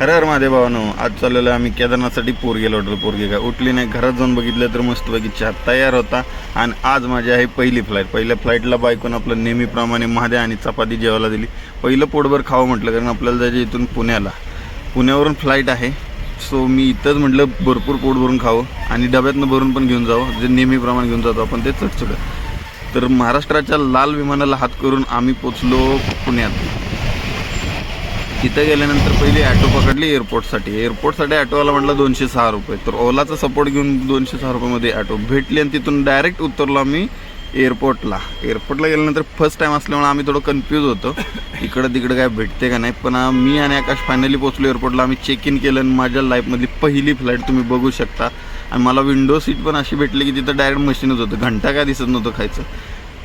हर हर महादेव भावानो, आज चाललेलो आहे आम्ही केदारनाथसाठी. पोरगेला वाटलं, पोरगे काय उठली नाही. घरात जाऊन बघितलं तर मस्तपैकी चहा तयार होता. आणि आज माझी आहे पहिली फ्लाईट. पहिल्या फ्लाईटला बायकोनं आपलं नेहमीप्रमाणे महादेव आणि चपाती जेवायला दिली. पहिलं पोटभर खावं म्हटलं, कारण आपल्याला जायचं इथून पुण्यावरून फ्लाईट आहे. सो मी इथंच म्हटलं भरपूर पोट भरून खावं आणि डब्यातनं भरून पण घेऊन जावं, जे नेहमीप्रमाणे घेऊन जातो आपण ते चटचट. तर महाराष्ट्राच्या लाल विमानाला हात करून आम्ही पोचलो पुण्यात. तिथं गेल्यानंतर पहिली ॲटो पकडली एअरपोर्टसाठी ॲटोवाला म्हटलं 206 रुपये. तर ओलाचा सपोर्ट घेऊन 206 रुपयामध्ये ॲटो भेटली आणि तिथून डायरेक्ट उतरलो आम्ही एअरपोर्टला गेल्यानंतर फर्स्ट टाईम असल्यामुळे आम्ही थोडं कन्फ्यूज होतो, इकडं तिकडं काय भेटते का नाही. पण मी आणि आकाश फायनली पोचलो एअरपोर्टला. आम्ही चेक इन केलं आणि माझ्या लाईफमधली पहिली फ्लाईट तुम्ही बघू शकता. आणि मला विंडो सीट पण अशी भेटली की तिथं डायरेक्ट मशीनच होतं, घंटा काय दिसत नव्हतं खायचं.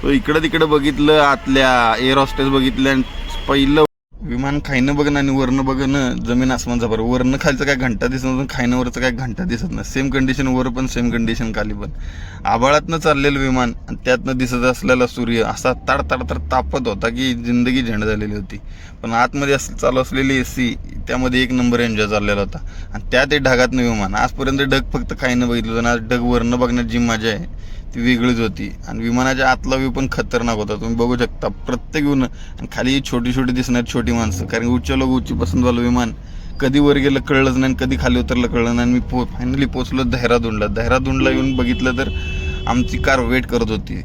तो इकडं तिकडं बघितलं, आतल्या एअर हॉस्टेस बघितल्या आणि पहिलं विमान खायनं बघणं आणि वरनं बघणं जमीन आसमानचा फरक. वरनं खालचं काय घंटा दिसत नव्हतं, खायनं वरचं काय घंटा दिसत नाही. सेम कंडिशन वर पण सेम कंडिशन खाली पण. आभाळातनं चाललेलं विमान आणि त्यातनं दिसत असलेला सूर्य असा ताड तापत होता की जिंदगी झंड झालेली होती. पण आतमध्ये चालू असलेली AC त्यामध्ये एक नंबर एन्जॉय चाललेला होता. आणि त्यात एक ढगातनं विमान. आजपर्यंत ढग फक्त खायनं बघितलं होतं, आज ढग वरनं बघण्याची जी मजा आहे ती वेगळीच होती. आणि विमानाच्या आतला व्ह्यू पण खतरनाक होता, तुम्ही बघू शकता प्रत्येक व्ह्यूनं. आणि खाली छोटी दिसणार छोटी माणसं, कारण उच्च लोक उच्ची पसंत झालं विमान. कधी वर गेलं कळलंच नाही, कधी खाली उतरलं कळलं नाही. मी फायनली पोचलो देहरादूनला येऊन बघितलं तर आमची कार वेट करत होती.